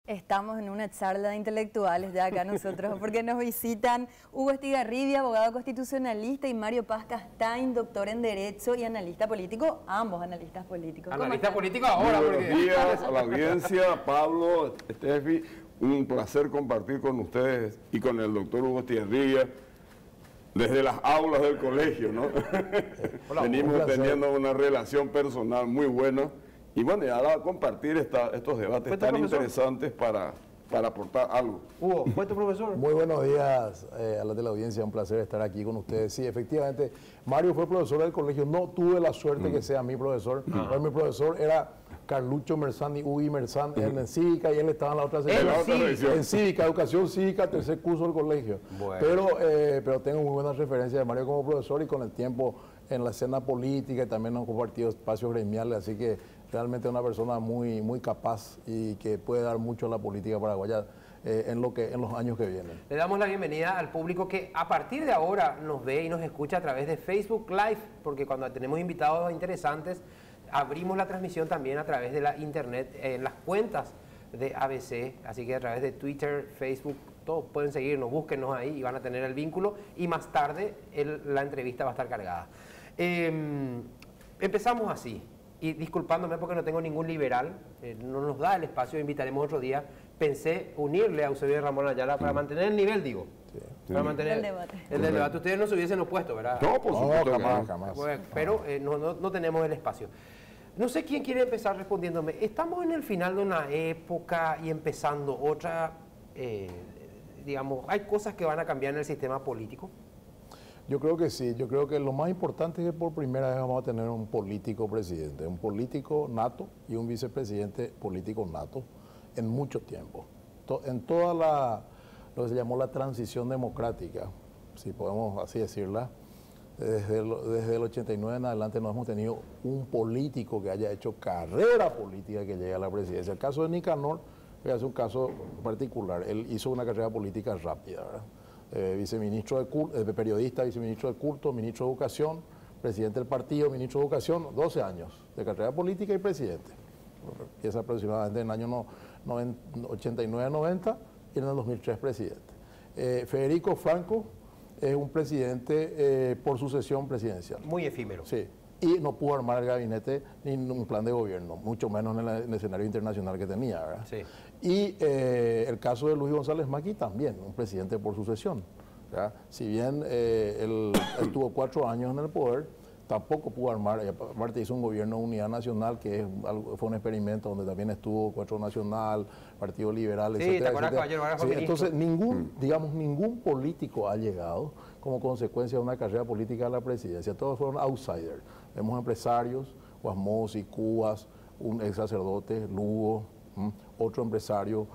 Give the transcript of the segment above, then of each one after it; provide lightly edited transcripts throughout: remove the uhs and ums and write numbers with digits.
Estamos en una charla de intelectuales ya acá nosotros, porque nos visitan Hugo Estigarribia, abogado constitucionalista, y Mario Paz Castain, doctor en Derecho y analista político, ambos analistas políticos. Analista político ahora, Muy porque... buenos días a la audiencia, Pablo, Steffi, un placer compartir con ustedes y con el doctor Hugo Estigarribia desde las aulas del colegio, ¿no? Hola, venimos teniendo una relación personal muy buena. Y bueno, y ahora compartir estos debates tan interesantes para aportar algo. Hugo, ¿fue tu profesor? Muy buenos días a la teleaudiencia, un placer estar aquí con ustedes. Sí, efectivamente, Mario fue profesor del colegio, no tuve la suerte que sea mi profesor, pero mi profesor era Carlucho Merzán y Ugi Merzán en cívica, y él estaba en la otra sección. En cívica, educación cívica, tercer curso del colegio. Bueno. Pero tengo muy buenas referencias de Mario como profesor, y con el tiempo en la escena política, y también hemos compartido espacios gremiales, así que realmente es una persona muy, muy capaz y que puede dar mucho a la política paraguaya en los años que vienen. Le damos la bienvenida al público que a partir de ahora nos ve y nos escucha a través de Facebook Live, porque cuando tenemos invitados interesantes, abrimos la transmisión también a través de la internet, en las cuentas de ABC, así que a través de Twitter, Facebook, todos pueden seguirnos, búsquenos ahí y van a tener el vínculo, y más tarde la entrevista va a estar cargada. Empezamos así. Y disculpándome porque no tengo ningún liberal, no nos da el espacio, invitaremos otro día. Pensé unirle a Eusebio Ramón Ayala para mantener el nivel, digo. Sí. Para mantener el debate. Ustedes no se hubiesen opuesto, ¿verdad? No, por supuesto, jamás. Bueno, pero no tenemos el espacio. No sé quién quiere empezar respondiéndome. Estamos en el final de una época y empezando otra, digamos, ¿hay cosas que van a cambiar en el sistema político? Yo creo que sí, yo creo que lo más importante es que por primera vez vamos a tener un político presidente, un político nato y un vicepresidente político nato en mucho tiempo. En toda lo que se llamó la transición democrática, si podemos así decirla, desde el 89 en adelante no hemos tenido un político que haya hecho carrera política que llegue a la presidencia. El caso de Nicanor es un caso particular, él hizo una carrera política rápida, ¿verdad? Viceministro de periodista, viceministro de culto, ministro de educación, presidente del partido, ministro de educación, 12 años de carrera política y presidente. Empieza aproximadamente en el año 89-90 y en el 2003 presidente. Federico Franco es un presidente por sucesión presidencial. Muy efímero. Sí. Y no pudo armar el gabinete ni un plan de gobierno, mucho menos en el escenario internacional que tenía, ¿verdad? Sí. Y el caso de Luis González Macchi también, un presidente por sucesión, ¿verdad? Si bien él estuvo 4 años en el poder, tampoco pudo armar, aparte hizo un gobierno de unidad nacional, que fue un experimento donde también estuvo Encuentro Nacional, Partido Liberal, sí, etcétera, ¿te acuerdas, caballero? Sí, entonces ningún político ha llegado como consecuencia de una carrera política a la presidencia. Todos fueron outsiders. Vemos empresarios, Guasmosi, Cubas, un ex sacerdote, Lugo, otro empresario,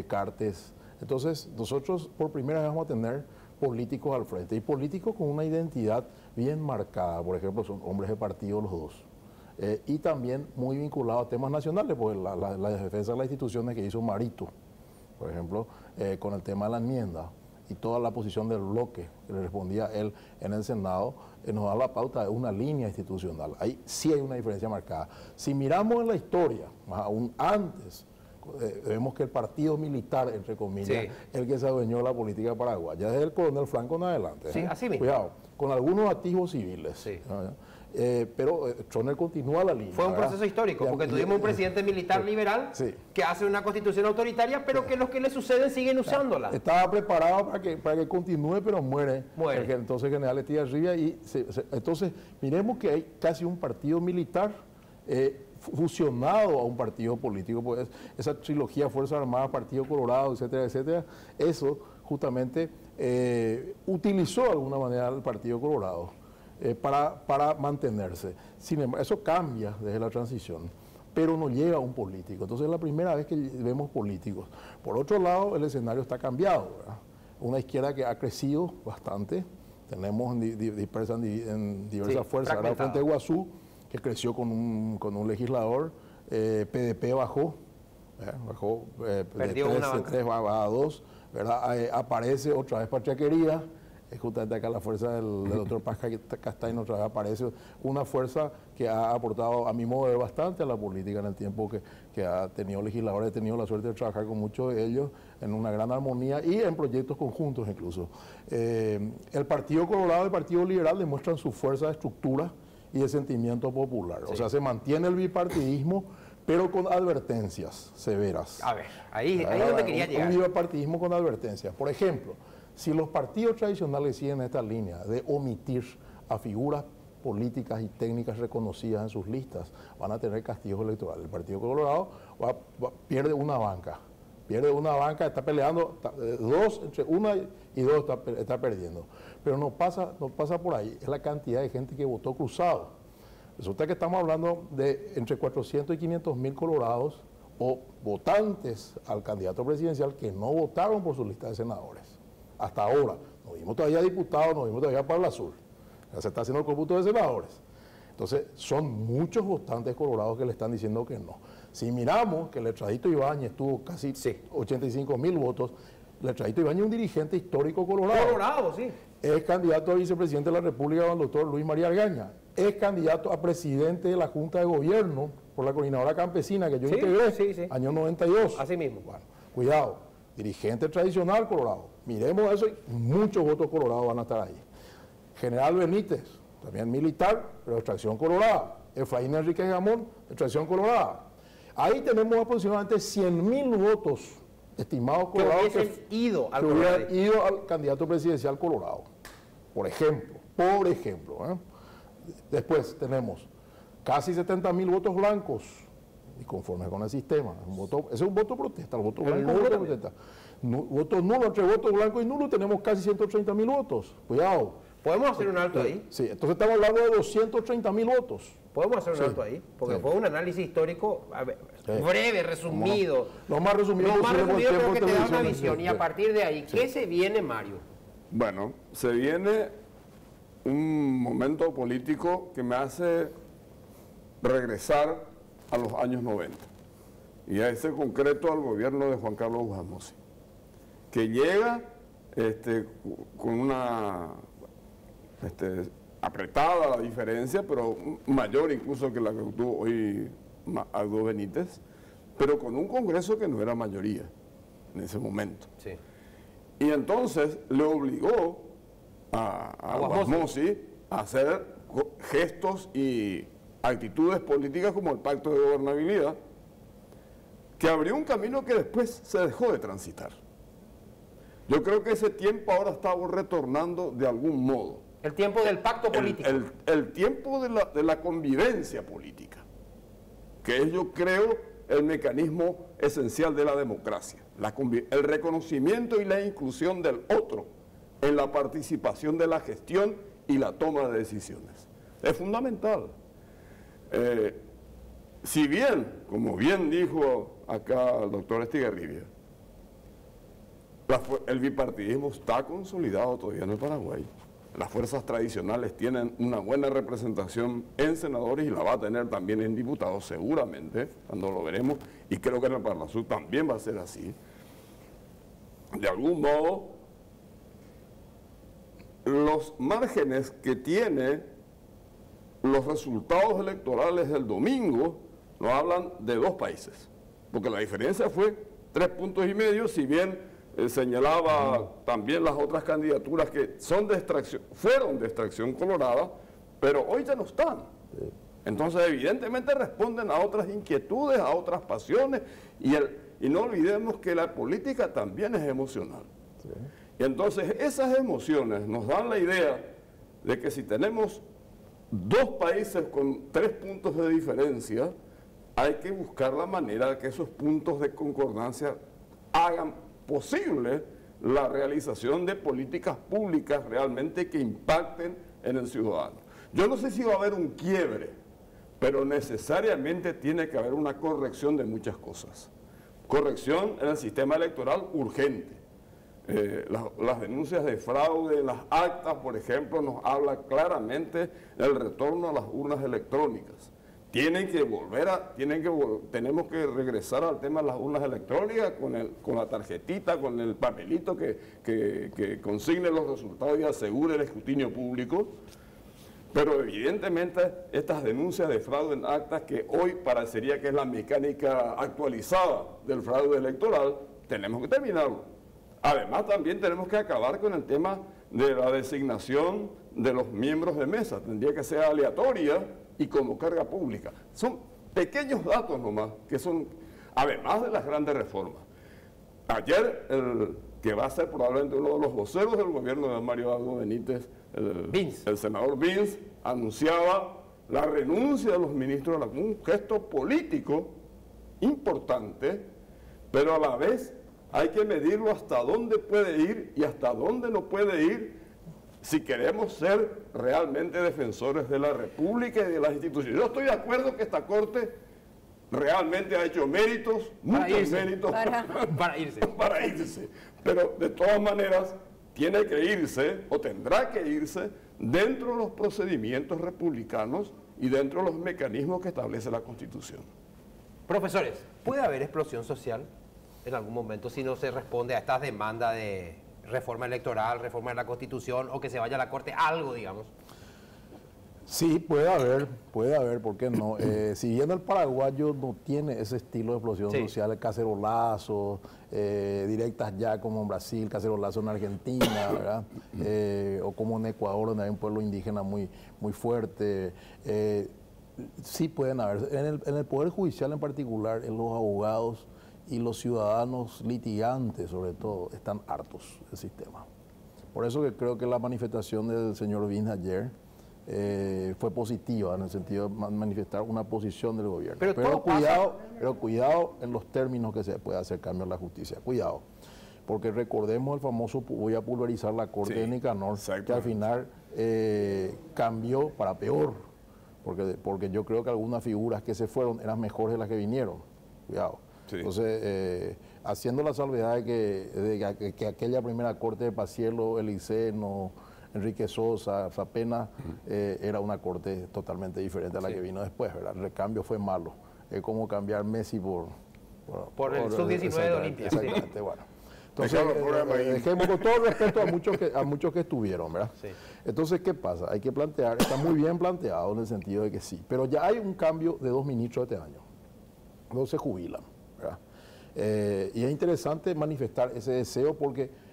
Cartes. Entonces, nosotros por primera vez vamos a tener políticos al frente, y políticos con una identidad bien marcada. Por ejemplo, son hombres de partido los dos. Y también muy vinculados a temas nacionales, porque la defensa de las instituciones que hizo Marito, por ejemplo, con el tema de la enmienda y toda la posición del bloque que le respondía él en el Senado, nos da la pauta de una línea institucional. Ahí sí hay una diferencia marcada. Si miramos en la historia, más aún antes, vemos que el partido militar, entre comillas, el que se adueñó de la política paraguaya, desde el coronel Franco en adelante. Sí, así mismo. Cuidado, con algunos atisbos civiles. Sí. Pero Stroessner continúa la línea. Fue un proceso histórico, porque tuvimos un presidente militar liberal que hace una constitución autoritaria, pero que los que le suceden siguen usándola. Estaba preparado para que continúe, pero muere. Muere. Entonces general Estigarribia, y entonces miremos que hay casi un partido militar fusionado a un partido político, pues esa trilogía Fuerzas Armadas, Partido Colorado, etcétera, etcétera, eso justamente utilizó de alguna manera el Partido Colorado para mantenerse. Sin embargo, eso cambia desde la transición, pero no llega a un político. Entonces es la primera vez que vemos políticos. Por otro lado, el escenario está cambiado, ¿verdad? Una izquierda que ha crecido bastante, tenemos dispersa en diversas fuerzas. Ahora Frente de Guazú, que creció con un legislador, PDP bajó de 3 a 2, ¿verdad? Aparece otra vez Patriaquería, es justamente acá la fuerza del doctor Paz Castaño otra vez aparece, una fuerza que ha aportado, a mi modo de ver, bastante a la política en el tiempo que ha tenido legisladores, he tenido la suerte de trabajar con muchos de ellos en una gran armonía y en proyectos conjuntos incluso. El Partido Colorado y el Partido Liberal demuestran su fuerza de estructura y de sentimiento popular. Sí. O sea, se mantiene el bipartidismo, pero con advertencias severas. A ver, ahí es donde quería llegar. Un bipartidismo con advertencias. Por ejemplo, si los partidos tradicionales siguen esta línea de omitir a figuras políticas y técnicas reconocidas en sus listas, van a tener castigos electorales. El Partido Colorado pierde una banca. Está peleando, entre una y dos está perdiendo. Pero no pasa por ahí, es la cantidad de gente que votó cruzado. Resulta que estamos hablando de entre 400 y 500 mil colorados o votantes al candidato presidencial que no votaron por su lista de senadores. Hasta ahora, no vimos todavía diputados, no vimos todavía Puebla Sur. Ya se está haciendo el cómputo de senadores. Entonces, son muchos votantes colorados que le están diciendo que no. Si miramos que Letradito Ibáñez tuvo casi 85 mil votos, Letradito Ibáñez es un dirigente histórico colorado. Colorado, sí. Es candidato a vicepresidente de la República con el doctor Luis María Argaña. Es candidato a presidente de la Junta de Gobierno por la Coordinadora Campesina que yo integré, año 92. Así mismo. Bueno, cuidado, dirigente tradicional colorado. Miremos eso y muchos votos colorados van a estar ahí. General Benítez, también militar, pero de extracción colorada. Efraín Enríquez Gamón, de extracción colorada. Ahí tenemos aproximadamente 100.000 votos estimados colorados que hubieran ido al candidato presidencial colorado. Por ejemplo. Después tenemos casi 70.000 votos blancos y conforme con el sistema. Ese es un voto protesta, el voto blanco es un voto protesta. Votos nulos, entre votos blancos y nulos tenemos casi 130.000 votos. Cuidado. ¿Podemos hacer un alto ahí? Sí, entonces estamos hablando de 230.000 votos. ¿Podemos hacer un alto ahí? Porque fue un análisis histórico breve, resumido. Lo más resumido pero que te da una visión. Y a partir de ahí, ¿qué se viene, Mario? Bueno, se viene un momento político que me hace regresar a los años 90. Y a ese concreto al gobierno de Juan Carlos Ujamosy, que llega con una apretada la diferencia, pero mayor incluso que la que tuvo hoy Aldo Benítez, pero con un Congreso que no era mayoría en ese momento. Sí. Y entonces le obligó a Ujamosy a hacer gestos y actitudes políticas como el pacto de gobernabilidad, que abrió un camino que después se dejó de transitar. Yo creo que ese tiempo ahora está retornando de algún modo. El tiempo del pacto político. El tiempo de la convivencia política, que es, yo creo, el mecanismo esencial de la democracia. El reconocimiento y la inclusión del otro en la participación de la gestión y la toma de decisiones. Es fundamental. Si bien, como bien dijo acá el doctor Estigarribia, el bipartidismo está consolidado todavía en el Paraguay. Las fuerzas tradicionales tienen una buena representación en senadores y la va a tener también en diputados seguramente, cuando lo veremos, y creo que en el Puebla Sur también va a ser así. De algún modo, los márgenes que tiene los resultados electorales del domingo nos hablan de dos países, porque la diferencia fue 3,5 puntos, si bien señalaba también las otras candidaturas que fueron de extracción colorada, pero hoy ya no están. Entonces evidentemente responden a otras inquietudes, a otras pasiones, y no olvidemos que la política también es emocional. Sí. Y entonces esas emociones nos dan la idea de que si tenemos dos países con 3 puntos de diferencia, hay que buscar la manera de que esos puntos de concordancia hagan posible la realización de políticas públicas realmente que impacten en el ciudadano. Yo no sé si va a haber un quiebre, pero necesariamente tiene que haber una corrección de muchas cosas. Corrección en el sistema electoral urgente. Las denuncias de fraude en las actas, por ejemplo, nos habla claramente del retorno a las urnas electrónicas. tenemos que regresar al tema de las urnas electrónicas con la tarjetita, con el papelito que consigne los resultados y asegure el escrutinio público. Pero evidentemente estas denuncias de fraude en actas, que hoy parecería que es la mecánica actualizada del fraude electoral, tenemos que terminarlo. Además también tenemos que acabar con el tema de la designación de los miembros de mesa. Tendría que ser aleatoria y como carga pública. Son pequeños datos nomás, que son, además de las grandes reformas. Ayer, el que va a ser probablemente uno de los voceros del gobierno de Mario Abdo Benítez, el senador Vince, anunciaba la renuncia de los ministros, un gesto político importante, pero a la vez hay que medirlo hasta dónde puede ir y hasta dónde no puede ir si queremos ser realmente defensores de la República y de las instituciones. Yo estoy de acuerdo que esta Corte realmente ha hecho méritos, muchos méritos para irse. Pero de todas maneras tiene que irse o tendrá que irse dentro de los procedimientos republicanos y dentro de los mecanismos que establece la Constitución. Profesores, ¿puede haber explosión social en algún momento si no se responde a estas demandas de reforma electoral, reforma de la Constitución o que se vaya a la Corte, algo, digamos? Sí, puede haber, ¿por qué no? Si bien el paraguayo no tiene ese estilo de explosión social, cacerolazos, directas ya como en Brasil, cacerolazos en Argentina, ¿verdad? O como en Ecuador, donde hay un pueblo indígena muy fuerte. Sí pueden haber. En el Poder Judicial en particular, en los abogados y los ciudadanos litigantes, sobre todo, están hartos del sistema. Por eso que creo que la manifestación del señor Vince ayer fue positiva en el sentido de manifestar una posición del gobierno. Pero cuidado en los términos que se puede hacer cambio en la justicia. Cuidado. Porque recordemos el famoso voy a pulverizar la Corte de Nicanor, que al final cambió para peor. Porque yo creo que algunas figuras que se fueron eran mejores de las que vinieron. Cuidado. Sí. Entonces, haciendo la salvedad de que aquella primera Corte de Pacielo, Eliseno, Enrique Sosa, apenas era una corte totalmente diferente a la que vino después, ¿verdad? El recambio fue malo. Es como cambiar Messi por el sub-19 de Olimpia. Exactamente, bueno. Entonces, dejemos con todo respeto a muchos que estuvieron, ¿verdad? Sí. Entonces, ¿qué pasa? Hay que plantear, está muy bien planteado en el sentido de que sí, pero ya hay un cambio de 2 ministros este año. 2 se jubilan, ¿verdad? Y es interesante manifestar ese deseo porque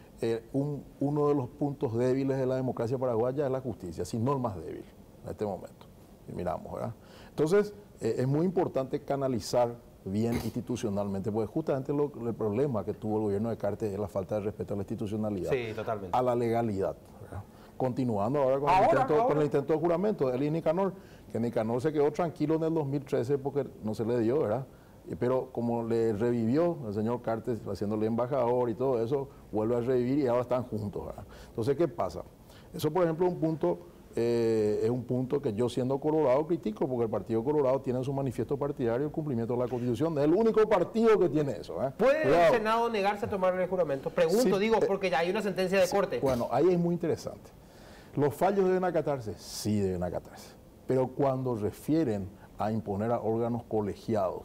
uno de los puntos débiles de la democracia paraguaya es la justicia, si no el más débil en este momento. Y miramos, ¿verdad? Entonces, es muy importante canalizar bien institucionalmente, porque justamente el problema que tuvo el gobierno de Cartes es la falta de respeto a la institucionalidad, a la legalidad, ¿verdad? Continuando ahora con el intento de juramento de él y Nicanor, que Nicanor se quedó tranquilo en el 2013 porque no se le dio, ¿verdad? Pero como le revivió el señor Cartes haciéndole embajador y todo eso, vuelve a revivir y ahora están juntos, ¿verdad? Entonces, ¿qué pasa? Eso, por ejemplo, es un punto que yo, siendo colorado, critico, porque el Partido Colorado tiene en su manifiesto partidario el cumplimiento de la Constitución. Es el único partido que tiene eso. ¿Puede el Senado negarse a tomar el juramento? Pregunto, porque ya hay una sentencia de corte. Bueno, ahí es muy interesante. ¿Los fallos deben acatarse? Sí deben acatarse. Pero cuando refieren a imponer a órganos colegiados,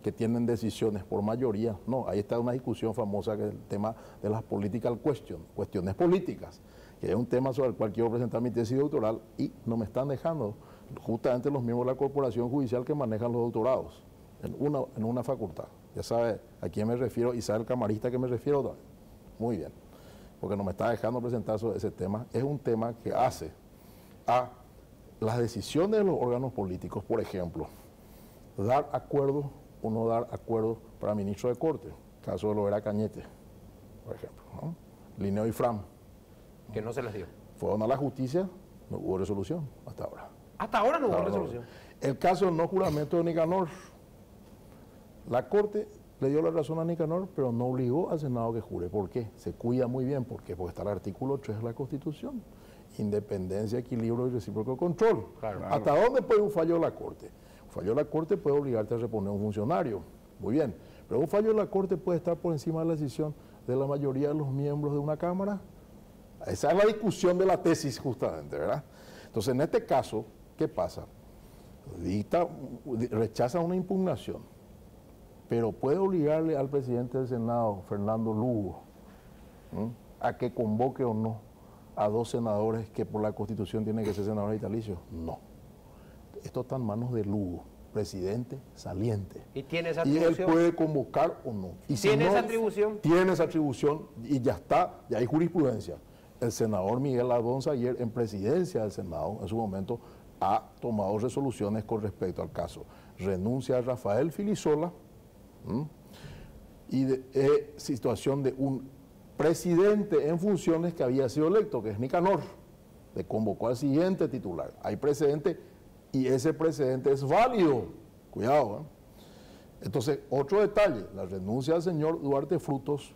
que tienen decisiones por mayoría, no, ahí está una discusión famosa que es el tema de las political questions, cuestiones políticas, que es un tema sobre el cual quiero presentar mi tesis doctoral y no me están dejando justamente los miembros de la corporación judicial que manejan los doctorados en una facultad. Ya sabe a quién me refiero y sabe el camarista que me refiero también. Muy bien, porque no me está dejando presentar sobre ese tema. Es un tema que hace a las decisiones de los órganos políticos, por ejemplo, dar acuerdo o no dar acuerdo para ministro de Corte, caso de Lovera Cañete, por ejemplo, ¿no? Linneo y Fram. Que no se les dio. Fueron a la justicia, no hubo resolución hasta ahora. Hasta ahora no hubo resolución. El caso del no juramento de Nicanor, la Corte le dio la razón a Nicanor, pero no obligó al Senado que jure. ¿Por qué? Se cuida muy bien. ¿Por qué? Porque está el artículo 3 de la Constitución. Independencia, equilibrio y recíproco control. Claro. ¿Hasta dónde puede un fallo de la Corte? Un fallo de la Corte puede obligarte a reponer a un funcionario. Muy bien. Pero un fallo de la Corte puede estar por encima de la decisión de la mayoría de los miembros de una Cámara. Esa es la discusión de la tesis justamente, ¿verdad? Entonces, en este caso, ¿qué pasa? rechaza una impugnación, pero puede obligarle al presidente del Senado, Fernando Lugo, a que convoque o no a 2 senadores que por la Constitución tienen que ser senadores vitalicios. No. Esto está en manos de Lugo, presidente saliente. ¿Y tiene esa Y atribución? él puede convocar o no. Y si ¿Tiene no, esa atribución? Tiene esa atribución y ya está, ya hay jurisprudencia. El senador Miguel Aldonza ayer en presidencia del Senado, en su momento, ha tomado resoluciones con respecto al caso. Renuncia a Rafael Filisola y situación de un presidente en funciones que había sido electo, que es Nicanor. Le convocó al siguiente titular. Hay precedente y ese precedente es válido. Cuidado. Entonces, otro detalle, la renuncia del señor Duarte Frutos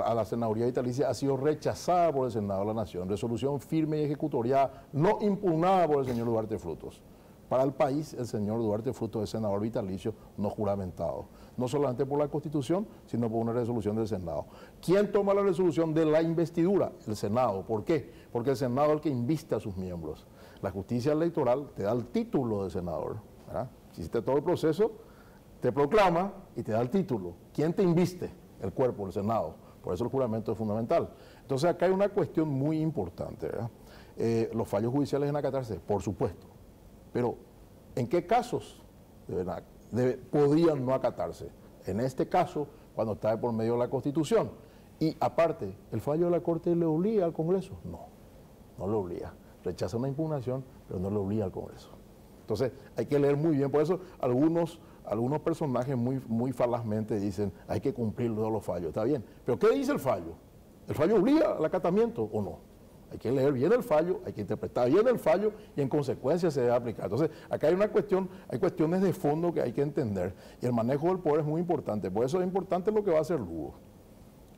a la senaduría vitalicia ha sido rechazada por el Senado de la Nación. Resolución firme y ejecutoriada, no impugnada por el señor Duarte Frutos. Para el país, el señor Duarte Frutos es senador vitalicio no juramentado. No solamente por la Constitución, sino por una resolución del Senado. ¿Quién toma la resolución de la investidura? El Senado. ¿Por qué? Porque el Senado es el que inviste a sus miembros. La justicia electoral te da el título de senador, ¿verdad? Si hiciste todo el proceso, te proclama y te da el título. ¿Quién te inviste? El cuerpo, el Senado. Por eso el juramento es fundamental. Entonces acá hay una cuestión muy importante, ¿verdad? Los fallos judiciales deben acatarse, por supuesto. Pero, ¿en qué casos podrían no acatarse? En este caso, cuando está por medio de la Constitución. Y aparte, ¿el fallo de la Corte le obliga al Congreso? No, no le obliga. Rechaza una impugnación, pero no le obliga al Congreso. Entonces, hay que leer muy bien. Por eso, algunos personajes muy falazmente dicen, hay que cumplir todos los fallos. Está bien, pero ¿qué dice el fallo? ¿El fallo obliga al acatamiento o no? Hay que leer bien el fallo, hay que interpretar bien el fallo y en consecuencia se debe aplicar. Entonces, acá hay cuestiones de fondo que hay que entender y el manejo del poder es muy importante. Por eso es importante lo que va a hacer Lugo.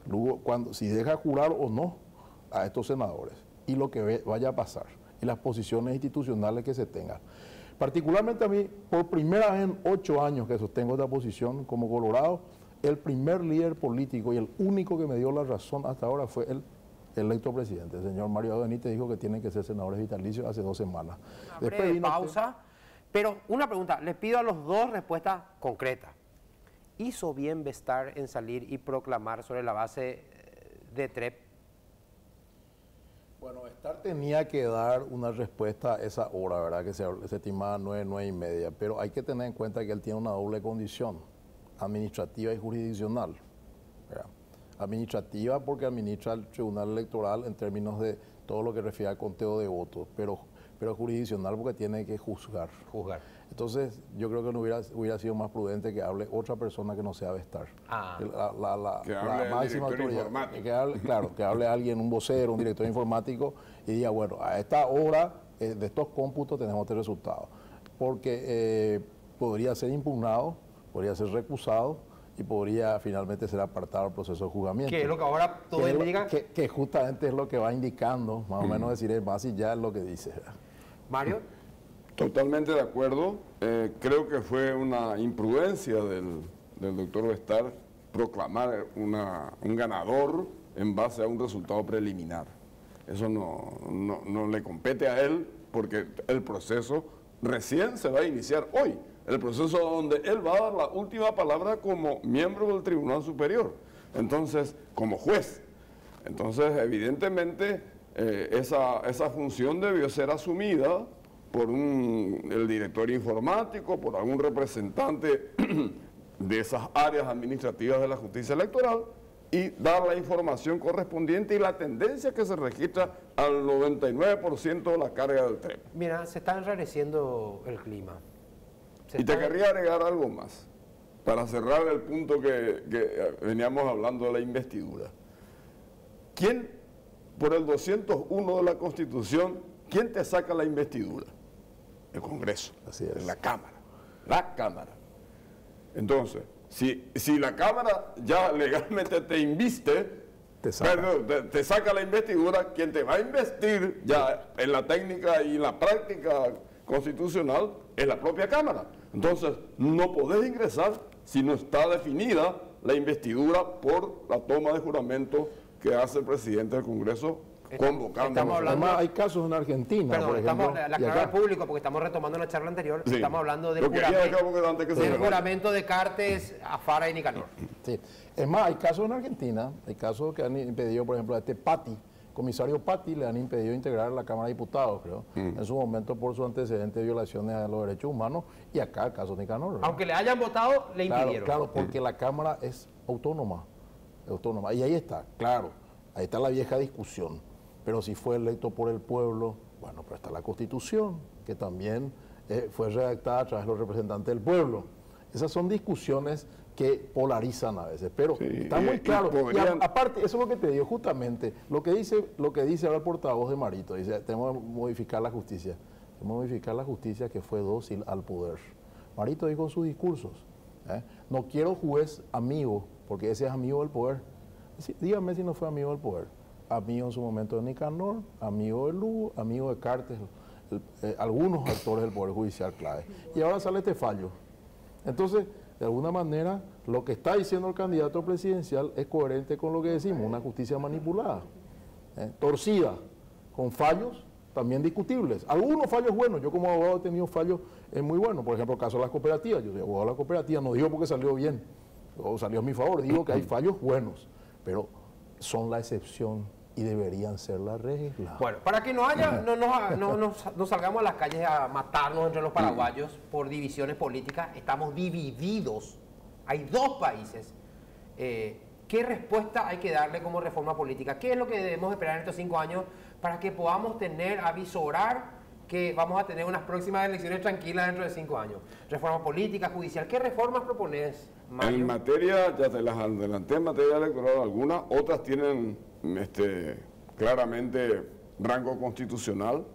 Lugo, si deja jurar o no a estos senadores y lo que vaya a pasar y las posiciones institucionales que se tengan. Particularmente a mí, por primera vez en 8 años que sostengo esta posición como Colorado, el primer líder político y el único que me dio la razón hasta ahora fue el electo presidente. El señor Mario Benítez dijo que tienen que ser senadores vitalicios hace 2 semanas. Después vino pausa, pero una pregunta, les pido a los dos respuestas concretas. ¿Hizo bien Bestar en salir y proclamar sobre la base de TREP? Bueno, Bestar tenía que dar una respuesta a esa hora, ¿verdad? Que se estimaba 9:30, pero hay que tener en cuenta que él tiene una doble condición, administrativa y jurisdiccional, ¿verdad? Administrativa porque administra el Tribunal Electoral en términos de todo lo que refiere al conteo de votos, pero jurisdiccional porque tiene que juzgar. Entonces, yo creo que no hubiera sido más prudente que hable otra persona que no sea Bestar. La máxima autoridad. Que hable alguien, un vocero, un director informático, y diga, bueno, a esta hora de estos cómputos tenemos este resultado. Porque podría ser impugnado, podría ser recusado, y podría finalmente ser apartado del proceso de juzgamiento. Que es lo que ahora todo indica. Que justamente es lo que va indicando, más o menos decir, más y ya es lo que dice. Mario. Totalmente de acuerdo. Creo que fue una imprudencia del doctor Bestar proclamar un ganador en base a un resultado preliminar. Eso no le compete a él porque el proceso recién se va a iniciar hoy. El proceso donde él va a dar la última palabra como miembro del Tribunal Superior, entonces como juez. Entonces, evidentemente, esa función debió ser asumida por el director informático, por algún representante de esas áreas administrativas de la justicia electoral y dar la información correspondiente y la tendencia que se registra al 99% de la carga del TREP. Mira, se está enrareciendo el clima. Y te querría agregar algo más, para cerrar el punto que veníamos hablando de la investidura. ¿Quién, por el 201 de la Constitución, quién te saca la investidura? El Congreso, así es. La Cámara. La Cámara. Entonces, si la Cámara ya legalmente te inviste, te saca la investidura, quien te va a investir ya en la técnica y en la práctica constitucional es la propia Cámara. Entonces, no podés ingresar si no está definida la investidura por la toma de juramento que hace el presidente del Congreso convocando. Estamos hablando- Además, hay casos en Argentina, Perdón, por ejemplo. estamos, la y aclarar acá. al público porque estamos retomando la charla anterior. Sí. Estamos hablando del Lo quería dejar porque antes que se me vaya. juramento de Cartes a Fara y Nicanor. Sí. Es más, hay casos en Argentina, hay casos que han impedido, por ejemplo, a este Patti, comisario Patti, le han impedido integrar la Cámara de Diputados, creo, en su momento por su antecedente de violaciones a los derechos humanos, y acá el caso Nicanor. ¿verdad? Aunque le hayan votado, le Claro, impidieron. claro, porque la Cámara es autónoma. Y ahí está, claro, ahí está la vieja discusión. Pero si fue electo por el pueblo, bueno, pero está la Constitución, que también fue redactada a través de los representantes del pueblo. Esas son discusiones que polarizan a veces, pero Sí, está muy y claro. podrían- Aparte, eso es lo que te digo, justamente, lo que dice ahora el portavoz de Marito, dice, tenemos que modificar la justicia. Tenemos que modificar la justicia que fue dócil al poder. Marito dijo en sus discursos, no quiero juez amigo, porque ese es amigo del poder. Dígame si no fue amigo del poder. Amigo en su momento de Nicanor, amigo de Lugo, amigo de Cartes, algunos actores del Poder Judicial clave. Y ahora sale este fallo. Entonces, de alguna manera, lo que está diciendo el candidato presidencial es coherente con lo que decimos, una justicia manipulada, torcida, con fallos también discutibles. Algunos fallos buenos, yo como abogado he tenido fallos muy buenos, por ejemplo, el caso de las cooperativas, yo soy abogado de la cooperativa, no digo porque salió bien, o salió a mi favor, digo que hay fallos buenos, pero son la excepción y deberían ser la regla. Bueno, para que no salgamos a las calles a matarnos entre los paraguayos por divisiones políticas, estamos divididos. Hay dos países. ¿Qué respuesta hay que darle como reforma política? ¿Qué es lo que debemos esperar en estos 5 años para que podamos avisorar que vamos a tener unas próximas elecciones tranquilas dentro de 5 años? Reforma política, judicial. ¿Qué reformas propones, Mario? En materia, ya te las adelanté, en materia electoral algunas, otras tienen claramente rango constitucional.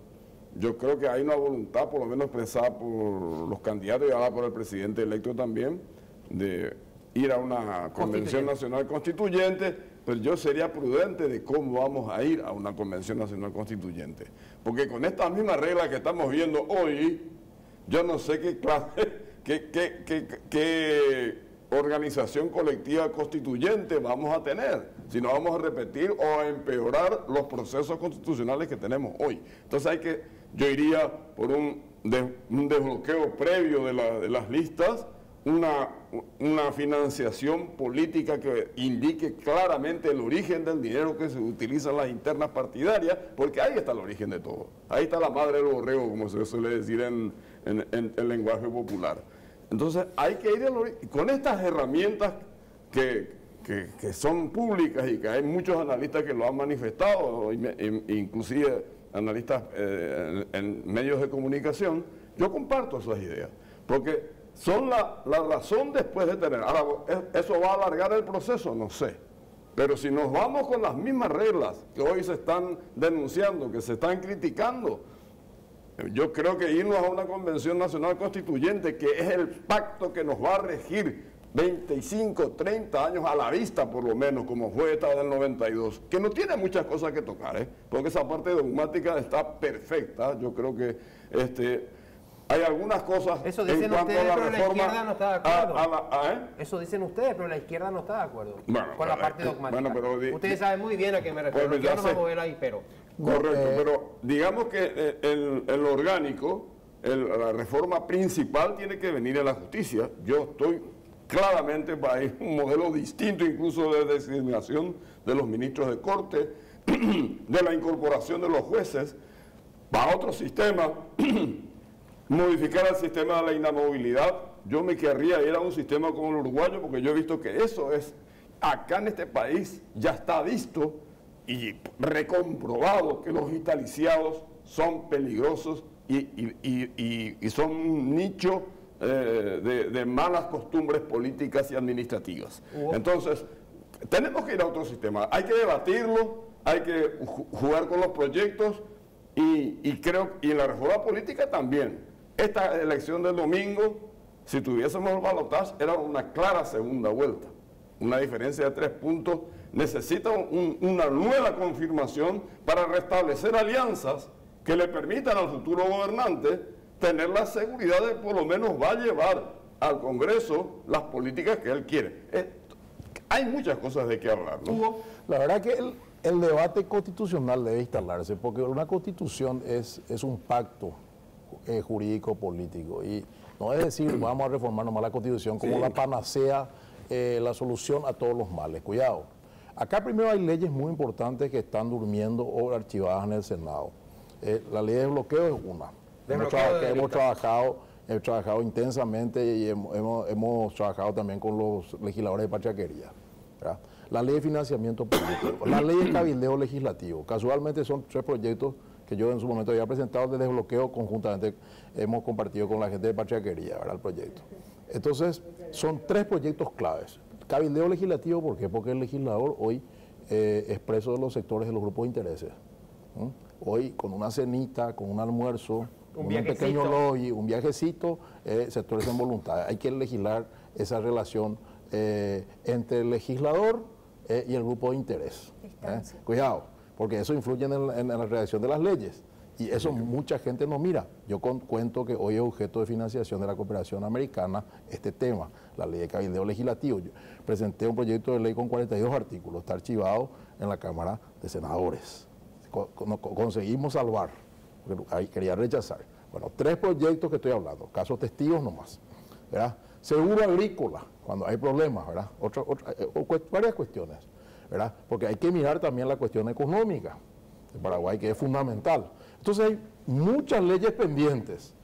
Yo creo que hay una voluntad, por lo menos expresada por los candidatos y ahora por el presidente electo también, de ir a una convención nacional constituyente, pero yo sería prudente de cómo vamos a ir a una convención nacional constituyente. Porque con estas mismas reglas que estamos viendo hoy, yo no sé qué clase, qué organización colectiva constituyente vamos a tener, si no vamos a repetir o a empeorar los procesos constitucionales que tenemos hoy. Entonces yo iría por un desbloqueo previo de las listas, una financiación política que indique claramente el origen del dinero que se utiliza en las internas partidarias, porque ahí está el origen de todo. Ahí está la madre del borrego, como se suele decir en el lenguaje popular. Entonces hay que ir con estas herramientas que son públicas y que hay muchos analistas que lo han manifestado, inclusive analistas en medios de comunicación. Yo comparto esas ideas, porque son la razón después de tener. Ahora, ¿eso va a alargar el proceso? No sé. Pero si nos vamos con las mismas reglas que hoy se están denunciando, que se están criticando, yo creo que irnos a una convención nacional constituyente, que es el pacto que nos va a regir 25, 30 años a la vista por lo menos, como fue esta del 92, que no tiene muchas cosas que tocar, porque esa parte dogmática está perfecta. Yo creo que hay algunas cosas Eso dicen en cuanto ustedes, a la pero la reforma. izquierda no está de acuerdo. Eso dicen ustedes, pero la izquierda no está de acuerdo con la parte dogmática. Ustedes saben muy bien a qué me refiero. Bueno, Yo ya no me sé. voy a mover ahí, pero... Correcto, pero digamos que el orgánico, la reforma principal tiene que venir a la justicia. Yo estoy claramente para ir a un modelo distinto, incluso de designación de los ministros de corte, de la incorporación de los jueces, para otro sistema, modificar el sistema de la inamovilidad. Yo me querría ir a un sistema como el uruguayo, porque yo he visto que eso es, acá en este país ya está visto y recomprobado que los vitaliciados son peligrosos y son un nicho de malas costumbres políticas y administrativas. Entonces, tenemos que ir a otro sistema. Hay que debatirlo, hay que jugar con los proyectos y creo, y en la reforma política también. Esta elección del domingo, si tuviésemos el balotaje, era una clara segunda vuelta. Una diferencia de 3 puntos. Necesita una nueva confirmación para restablecer alianzas que le permitan al futuro gobernante tener la seguridad de por lo menos va a llevar al Congreso las políticas que él quiere. hay muchas cosas de qué hablar, ¿no? La verdad que el debate constitucional debe instalarse, porque una constitución es un pacto jurídico político, y no es decir vamos a reformar nomás la constitución como la panacea, la solución a todos los males. Cuidado, acá primero hay leyes muy importantes que están durmiendo o archivadas en el Senado. La ley de bloqueo es una. Hemos trabajado intensamente y hemos trabajado también con los legisladores de Pachaquería, ¿verdad? La ley de financiamiento político, la ley de cabildeo legislativo. Casualmente son 3 proyectos que yo en su momento había presentado de desbloqueo, conjuntamente hemos compartido con la gente de Pachaquería, ¿verdad? El proyecto. Entonces, son 3 proyectos claves. Cabildeo legislativo, ¿por qué? Porque el legislador hoy es preso de los sectores de los grupos de intereses. Hoy, con una cenita, con un almuerzo, un pequeño lobby, un viajecito, sectores en voluntad. Hay que legislar esa relación entre el legislador y el grupo de interés. Cuidado, porque eso influye en la redacción de las leyes. Y eso mucha gente no mira. Yo cuento que hoy es objeto de financiación de la cooperación americana este tema, la ley de cabildeo legislativo. Yo presenté un proyecto de ley con 42 artículos, está archivado en la Cámara de Senadores. Conseguimos salvar, porque ahí quería rechazar. Bueno, 3 proyectos que estoy hablando, casos testigos nomás, ¿verdad? Seguro agrícola, cuando hay problemas, ¿verdad? Varias cuestiones, ¿verdad? Porque hay que mirar también la cuestión económica de Paraguay, que es fundamental. Entonces hay muchas leyes pendientes.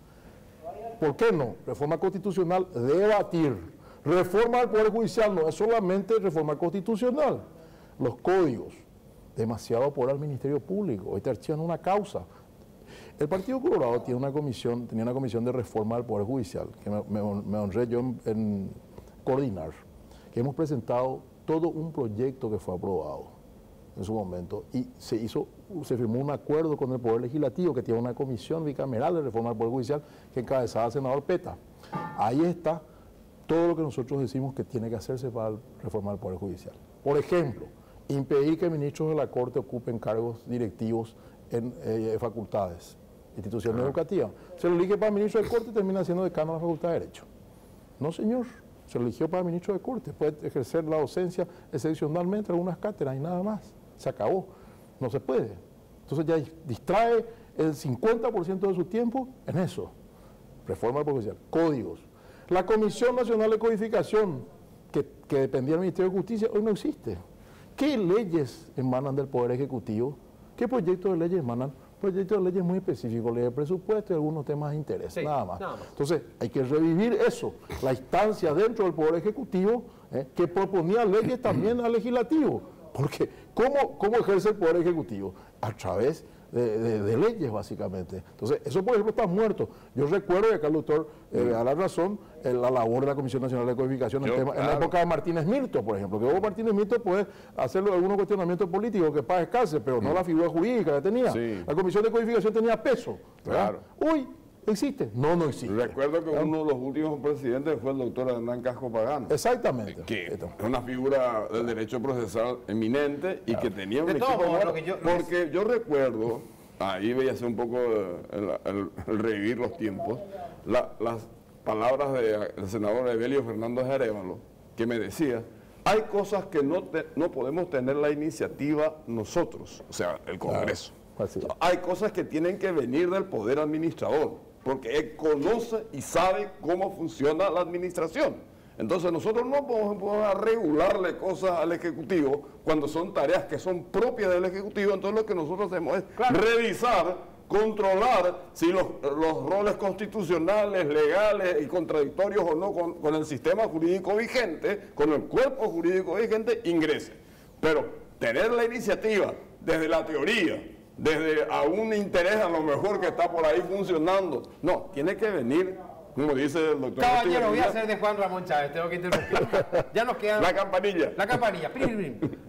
¿Por qué no? Reforma constitucional, debatir. Reforma del Poder Judicial no es solamente reforma constitucional. Los códigos, demasiado poder al Ministerio Público. Hoy te archivan una causa. El Partido Colorado tenía una comisión de reforma del Poder Judicial, que me honré yo en coordinar, que hemos presentado todo un proyecto que fue aprobado en su momento, y se firmó un acuerdo con el Poder Legislativo, que tiene una comisión bicameral de reforma del Poder Judicial, que encabezaba el senador Peta. Ahí está todo lo que nosotros decimos que tiene que hacerse para reformar el Poder Judicial. Por ejemplo, impedir que ministros de la Corte ocupen cargos directivos en facultades, instituciones educativas. Se lo elige para ministro de Corte y termina siendo decano de la Facultad de Derecho. No, señor. Se lo eligió para ministro de Corte. Puede ejercer la docencia excepcionalmente en algunas cátedras y nada más. Se acabó. No se puede. Entonces ya distrae el 50% de su tiempo en eso. Reforma del Poder Judicial. Códigos. La Comisión Nacional de Codificación, que dependía del Ministerio de Justicia, hoy no existe. ¿Qué leyes emanan del Poder Ejecutivo? ¿Qué proyectos de leyes emanan? Proyectos de leyes muy específicos, ley de presupuesto y algunos temas de interés, sí, nada más. Entonces, hay que revivir eso, la instancia dentro del Poder Ejecutivo que proponía leyes también al Legislativo. Porque, ¿cómo ejerce el Poder Ejecutivo? A través de leyes, básicamente. Entonces, eso, por ejemplo, está muerto. Yo recuerdo, y acá el doctor da la razón, la labor de la Comisión Nacional de Codificación en la época de Martínez Mirto, por ejemplo, que hubo Martínez Mirto puede hacerlo algunos cuestionamientos políticos que para descanse, pero no la figura jurídica que tenía. Sí. La Comisión de Codificación tenía peso. Claro. Hoy existe. No existe. Recuerdo que uno de los últimos presidentes fue el doctor Hernán Casco Pagano. Exactamente. Que es una figura del derecho procesal eminente y que tenía un equipo. Porque yo recuerdo, ahí voy a hacer un poco el revivir los tiempos, las palabras del senador Evelio Fernández Arévalo, que me decía: hay cosas que no podemos tener la iniciativa nosotros, o sea, el Congreso. Claro. Hay cosas que tienen que venir del Poder Administrador, porque él conoce y sabe cómo funciona la administración. Entonces nosotros no podemos regularle cosas al Ejecutivo cuando son tareas que son propias del Ejecutivo. Entonces lo que nosotros hacemos es revisar, controlar si los roles constitucionales, legales y contradictorios o no con el sistema jurídico vigente, con el cuerpo jurídico vigente, ingresen. Pero tener la iniciativa desde la teoría, desde a un interés a lo mejor que está por ahí funcionando. No, tiene que venir, como dice el doctor. Caballero, voy a hacer de Juan Ramón Chávez, tengo que interrumpir. Ya nos quedan... La campanilla. La campanilla,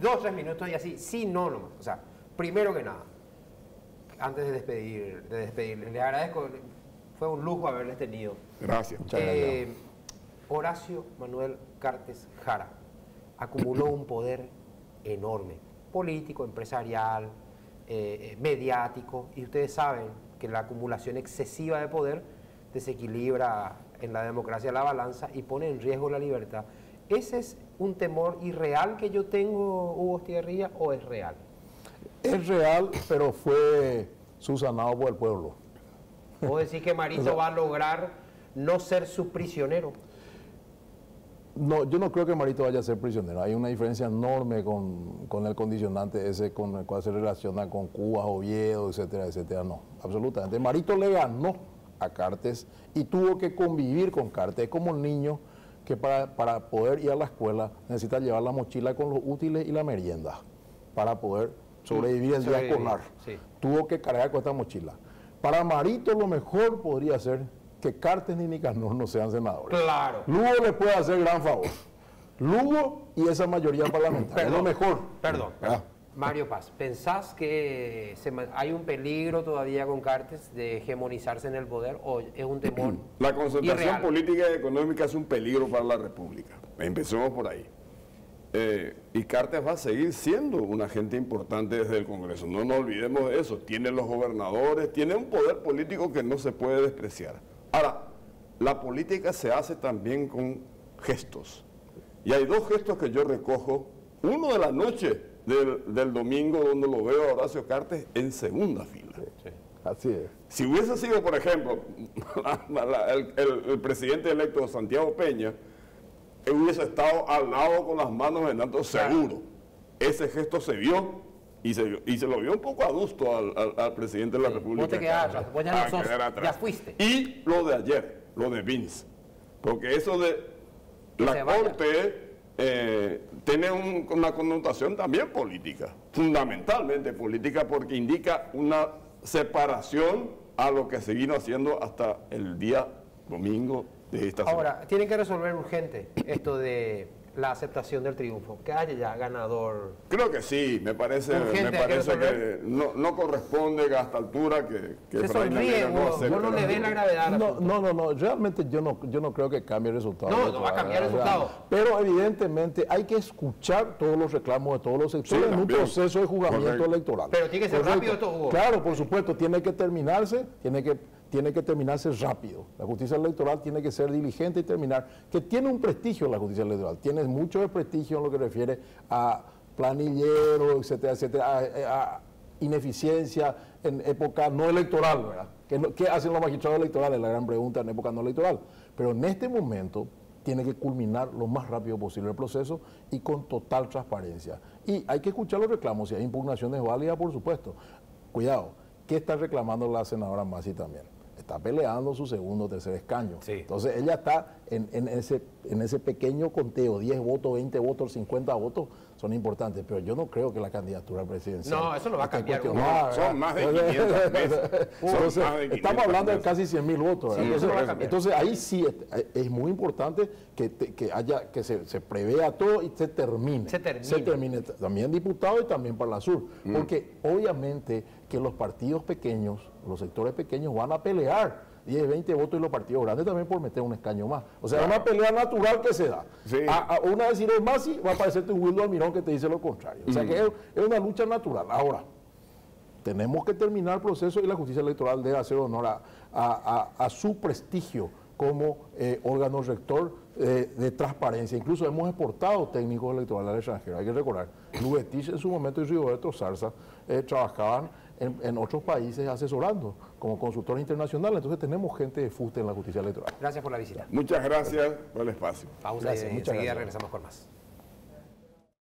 2 o 3 minutos y así, sí, no nomás. O sea, primero que nada, antes de despedirles, les agradezco, fue un lujo haberles tenido. Gracias. Muchas gracias. Horacio Manuel Cartes Jara acumuló un poder enorme, político, empresarial, mediático, y ustedes saben que la acumulación excesiva de poder desequilibra en la democracia la balanza y pone en riesgo la libertad. ¿Ese es un temor irreal que yo tengo, Hugo Estigarribia, o es real? Es real, pero fue subsanado por el pueblo. ¿Vos decís que Marito va a lograr no ser su prisionero? No, yo no creo que Marito vaya a ser prisionero. Hay una diferencia enorme con el condicionante ese con el cual se relaciona con Cuba, Oviedo, etcétera, etcétera. No, absolutamente. Marito le ganó a Cartes y tuvo que convivir con Cartes. Es como un niño que para poder ir a la escuela necesita llevar la mochila con los útiles y la merienda para poder sobrevivir el día escolar. Sí. Tuvo que cargar con esta mochila. Para Marito lo mejor podría ser que Cartes ni Nicanor no sean senadores. Claro. Lugo le puede hacer gran favor. Lugo y esa mayoría parlamentaria. Es lo mejor. Perdón. Mario Paz, ¿pensás que hay un peligro todavía con Cartes de hegemonizarse en el poder o es un temor La concentración irreal? política y económica es un peligro para la República. Empecemos por ahí. Y Cartes va a seguir siendo un agente importante desde el Congreso. No nos olvidemos de eso. Tiene los gobernadores, tiene un poder político que no se puede despreciar. Ahora, la política se hace también con gestos. Y hay dos gestos que yo recojo. Uno de la noche del domingo, donde lo veo a Horacio Cartes en segunda fila. Sí. Así es. Si hubiese sido, por ejemplo, el presidente electo Santiago Peña, él hubiese estado al lado con las manos en alto, seguro. Ese gesto se vio y se lo vio un poco adusto al presidente de la República. Vos te quedás, vos ya no sos, ya fuiste. Y lo de ayer, lo de Vince, porque eso de la Corte tiene una connotación también política, fundamentalmente política, porque indica una separación a lo que se vino haciendo hasta el día domingo de esta semana. Ahora, tienen que resolver urgente esto de la aceptación del triunfo, que haya ya ganador. Creo que sí, me parece Urgente, que no corresponde a esta altura que Se Efraín sonríe, Aguirre no acepte vos no le ves la gravedad al asunto. No, realmente yo no creo que cambie el resultado. No va a cambiar el resultado. Pero evidentemente hay que escuchar todos los reclamos de todos los sectores en un también. proceso de juzgamiento electoral. Pero tiene que ser rápido esto, Hugo. Claro, por supuesto, tiene que terminarse rápido. La justicia electoral tiene que ser diligente y terminar, que tiene un prestigio la justicia electoral, tiene mucho de prestigio en lo que refiere a planillero, etcétera, etcétera, a ineficiencia en época no electoral, ¿verdad? ¿Qué hacen los magistrados electorales? La gran pregunta en época no electoral. Pero en este momento tiene que culminar lo más rápido posible el proceso y con total transparencia. Y hay que escuchar los reclamos, si hay impugnaciones válidas, por supuesto. Cuidado, ¿qué está reclamando la senadora Masi también? Está peleando su segundo o tercer escaño. Sí. Entonces ella está en ese pequeño conteo, 10 votos, 20 votos, 50 votos, son importantes, pero yo no creo que la candidatura presidencial... No, eso no va a cambiar. Son más de 500 veces. Entonces, Más de 500 estamos hablando de veces. casi 100.000 votos. Sí, eso no va a cambiar. Entonces ahí sí es muy importante que se prevea todo y se termine. Se termine. Se termine también diputado y también para la sur. Porque obviamente que los partidos pequeños, los sectores pequeños van a pelear 10, 20 votos y los partidos grandes también por meter un escaño más. O sea, es una pelea natural que se da. Sí. Una vez si eres Masi, va a aparecerte un Wildo Almirón que te dice lo contrario. O sea, que es una lucha natural. Ahora, tenemos que terminar el proceso y la justicia electoral debe hacer honor a su prestigio como órgano rector de transparencia. Incluso hemos exportado técnicos electorales al extranjero. Hay que recordar, Lugetich en su momento y Rigoberto Zarza trabajaban en otros países asesorando como consultores internacionales. Entonces tenemos gente de fuste en la justicia electoral. Gracias por la visita. Muchas gracias por el espacio. Pausa Gracias, y muchas enseguida gracias. regresamos con más.